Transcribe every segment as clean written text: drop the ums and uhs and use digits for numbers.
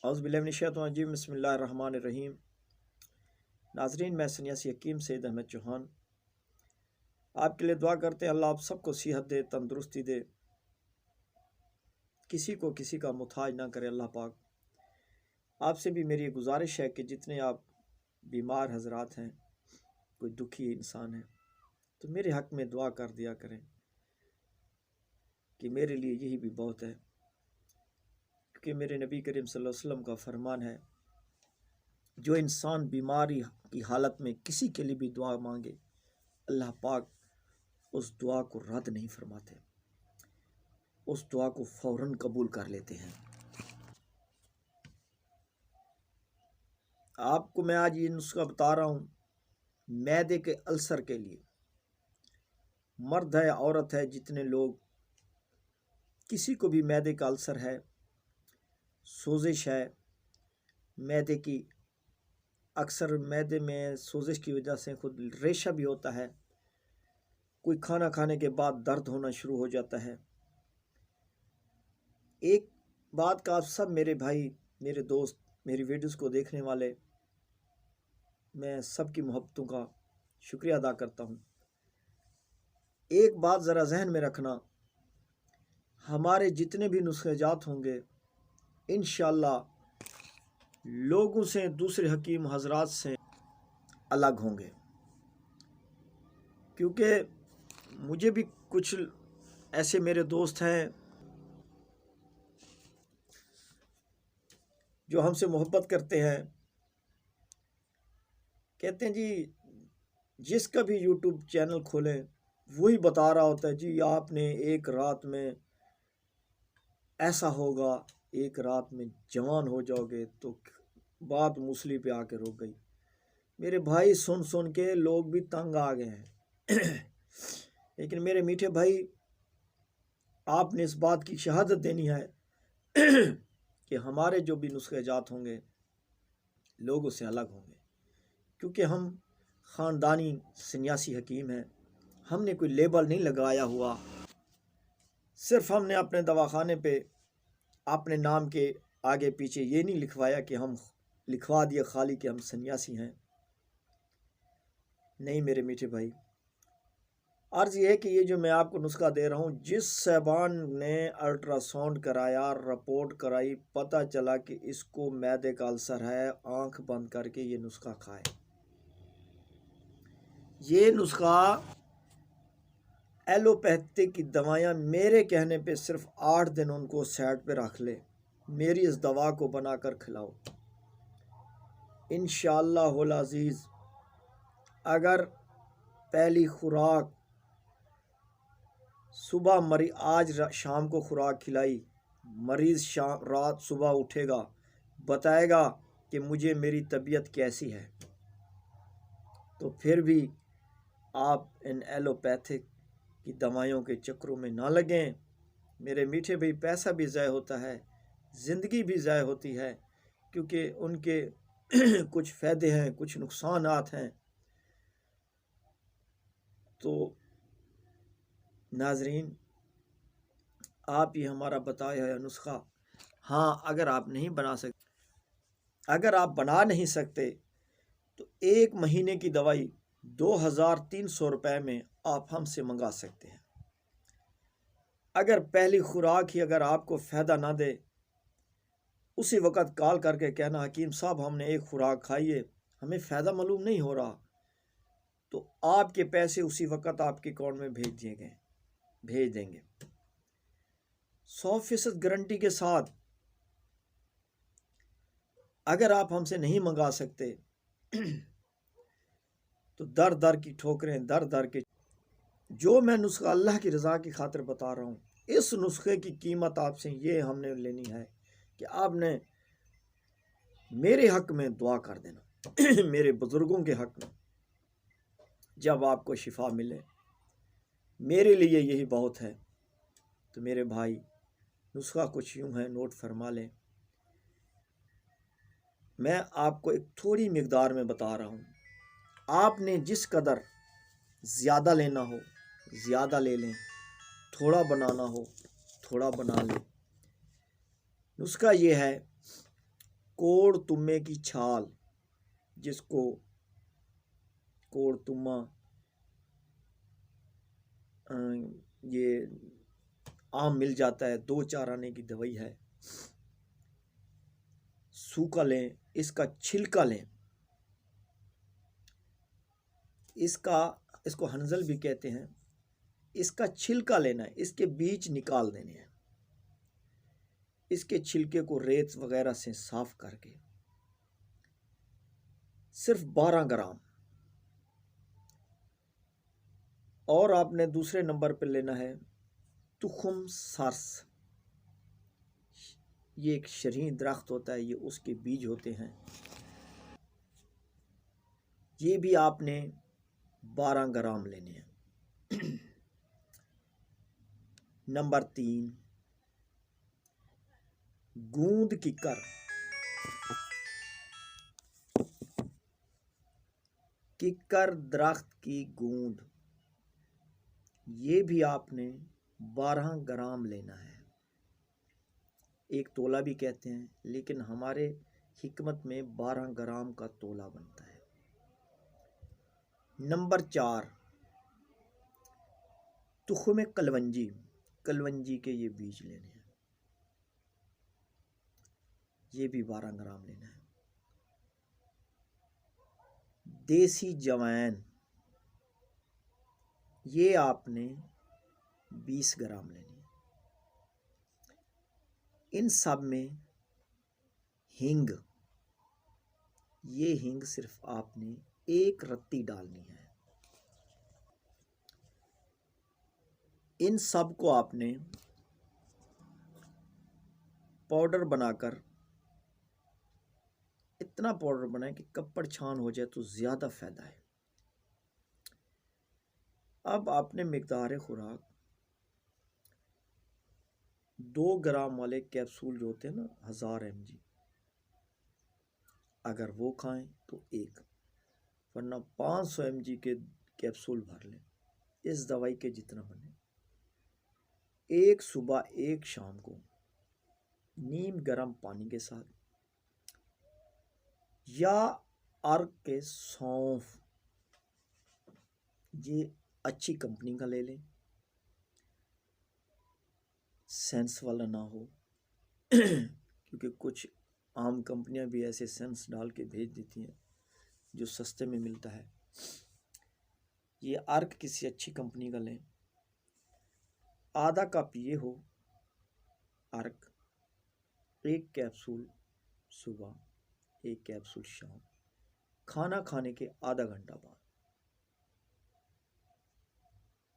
اعوذ باللہ من الشیطان الرجیم، بسم اللہ الرحمن الرحیم۔ ناظرین، میں سنیاسی حکیم سید احمد چوہان آپ کے لیے دعا کرتے ہیں، اللہ آپ سب کو صحت دے، تندرستی دے، کسی کو کسی کا محتاج نہ کرے اللہ پاک۔ آپ سے بھی میری یہ گزارش ہے کہ جتنے آپ بیمار حضرات ہیں، کوئی دکھی انسان ہے، تو میرے حق میں دعا کر دیا کریں کہ میرے لیے یہی بھی بہت ہے، کیونکہ میرے نبی کریم صلی اللہ علیہ وسلم کا فرمان ہے، جو انسان بیماری کی حالت میں کسی کے لیے بھی دعا مانگے، اللہ پاک اس دعا کو رد نہیں فرماتے، اس دعا کو فوراً قبول کر لیتے ہیں۔ آپ کو میں آج یہ نسخہ بتا رہا ہوں معدے کے السر کے لیے۔ مرد ہے، عورت ہے، جتنے لوگ کسی کو بھی معدے کا السر ہے، سوزش ہے معدے کی، اکثر معدے میں سوزش کی وجہ سے خود ریشہ بھی ہوتا ہے، کوئی کھانا کھانے کے بعد درد ہونا شروع ہو جاتا ہے۔ ایک بات کا آپ سب میرے بھائی، میرے دوست، میری ویڈیوز کو دیکھنے والے، میں سب کی محبتوں کا شکریہ ادا کرتا ہوں۔ ایک بات ذرا ذہن میں رکھنا، ہمارے جتنے بھی نسخے جات ہوں گے انشاءاللہ لوگوں سے، دوسرے حکیم حضرات سے الگ ہوں گے، کیونکہ مجھے بھی کچھ ایسے میرے دوست ہیں جو ہم سے محبت کرتے ہیں، کہتے ہیں جی جس کا بھی یوٹیوب چینل کھولیں وہی بتا رہا ہوتا ہے جی آپ نے ایک رات میں ایسا ہوگا، ایک رات میں جوان ہو جاؤ گے، تو بات موصلی پہ آ کے رک گئی۔ میرے بھائی سن سن کے لوگ بھی تنگ آ گئے ہیں، لیکن میرے میٹھے بھائی آپ نے اس بات کی شہادت دینی ہے کہ ہمارے جو بھی نسخے جات ہوں گے لوگوں سے الگ ہوں گے، کیونکہ ہم خاندانی سنیاسی حکیم ہیں، ہم نے کوئی لیبل نہیں لگایا ہوا، صرف ہم نے اپنے دواخانے پہ اپنے نام کے آگے پیچھے یہ نہیں لکھوایا کہ ہم لکھوا دیا خالی کہ ہم سنیاسی ہیں۔ نہیں میرے میٹھے بھائی، عرض یہ ہے کہ یہ جو میں آپ کو نسخہ دے رہا ہوں، جس صاحبان نے الٹرا ساؤنڈ کرایا، رپورٹ کرائی، پتہ چلا کہ اس کو معدے کا السر ہے، آنکھ بند کر کے یہ نسخہ کھائے۔ یہ نسخہ ایلوپیتھک کی دوائیاں میرے کہنے پہ صرف 8 دن ان کو سائڈ پہ رکھ لے، میری اس دوا کو بنا کر کھلاؤ، انشاءاللہ العزیز اگر پہلی خوراک صبح آج شام کو خوراک کھلائی، مریض رات صبح اٹھے گا، بتائے گا کہ مجھے میری طبیعت کیسی ہے، تو پھر بھی آپ ان ایلوپیتھک کی دوائیوں کے چکروں میں نہ لگیں۔ میرے میٹھے بھائی، پیسہ بھی ضائع ہوتا ہے، زندگی بھی ضائع ہوتی ہے، کیونکہ ان کے کچھ فائدے ہیں، کچھ نقصانات ہیں۔ تو ناظرین، آپ یہ ہمارا بتایا ہے نسخہ، ہاں اگر آپ نہیں بنا سکتے، اگر آپ بنا نہیں سکتے تو 1 مہینے کی دوائی 2300 روپے میں آپ ہم سے منگا سکتے ہیں۔ اگر پہلی خوراک ہی اگر آپ کو فائدہ نہ دے، اسی وقت کال کر کے کہنا حکیم صاحب ہم نے ایک خوراک کھائی ہے، ہمیں فائدہ معلوم نہیں ہو رہا، تو آپ کے پیسے اسی وقت آپ کے اکاؤنٹ میں بھیج دیں گے 100% گارنٹی کے ساتھ۔ اگر آپ ہم سے نہیں منگا سکتے تو در کی ٹھوکریں، در کے جو میں نسخہ اللہ کی رضا کی خاطر بتا رہا ہوں، اس نسخے کی قیمت آپ سے یہ ہم نے لینی ہے کہ آپ نے میرے حق میں دعا کر دینا، میرے بزرگوں کے حق میں، جب آپ کو شفا ملے، میرے لیے یہی بہت ہے۔ تو میرے بھائی، نسخہ کچھ یوں ہے، نوٹ فرما لیں۔ میں آپ کو ایک تھوڑی مقدار میں بتا رہا ہوں، آپ نے جس قدر زیادہ لینا ہو زیادہ لے لیں، تھوڑا بنانا ہو تھوڑا بنا لیں۔ نسخہ یہ ہے کوڑ تمے کی چھال، جس کو کوڑ تما یہ عام مل جاتا ہے، 2-4 آنے کی دوائی ہے، سوکھا لیں، اس کا چھلکا لیں، اس کو ہنزل بھی کہتے ہیں، اس کا چھلکا لینا ہے، اس کے بیج نکال دینے ہیں، اس کے چھلکے کو ریت وغیرہ سے صاف کر کے صرف 12 گرام، اور آپ نے دوسرے نمبر پہ لینا ہے تخم سرس، یہ ایک شرین درخت ہوتا ہے، یہ اس کے بیج ہوتے ہیں، یہ بھی آپ نے 12 گرام لینے ہیں۔ نمبر 3، گوند ککر، ککر درخت کی گوند، یہ بھی آپ نے 12 گرام لینا ہے، ایک تولہ بھی کہتے ہیں، لیکن ہمارے حکمت میں 12 گرام کا تولہ بنتا ہے۔ نمبر 4، تخم کلونجی، کلونجی کے یہ بیج لینے ہیں، یہ بھی 12 گرام لینا ہے۔ دیسی جوائن، یہ آپ نے 20 گرام لینی ہے۔ ان سب میں ہینگ، یہ ہینگ صرف آپ نے 1 رتی ڈالنی ہے۔ ان سب کو آپ نے پاؤڈر بنا کر، اتنا پاؤڈر بنائیں کہ کپڑ چھان ہو جائے تو زیادہ فائدہ ہے۔ اب آپ نے مقدار خوراک 2 گرام والے کیپسول جو ہوتے ہیں نا 1000 mg، اگر وہ کھائیں تو 1، ورنہ 500 mg کے کیپسول بھر لیں، اس دوائی کے جتنا بنے، 1 صبح 1 شام کو نیم گرم پانی کے ساتھ، یا ارگ کے سونف، یہ اچھی کمپنی کا لے لیں، سینس والا نہ ہو، کیونکہ کچھ عام کمپنیاں بھی ایسے سینس ڈال کے بھیج دیتی ہیں جو سستے میں ملتا ہے۔ یہ ارگ کسی اچھی کمپنی کا لیں، آدھا کپ یہ ہو ارگ، 1 کیپسول صبح 1 کیپسول شام، کھانا کھانے کے آدھا گھنٹہ بعد۔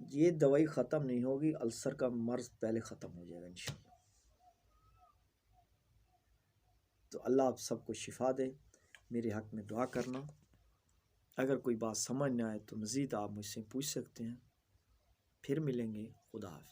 یہ دوائی ختم نہیں ہوگی، السر کا مرض پہلے ختم ہو جائے گا انشاءاللہ۔ تو اللہ آپ سب کو شفا دے، میرے حق میں دعا کرنا، اگر کوئی بات سمجھ نہ آئے تو مزید آپ مجھ سے پوچھ سکتے ہیں۔ پھر ملیں گے، خدا حافظ۔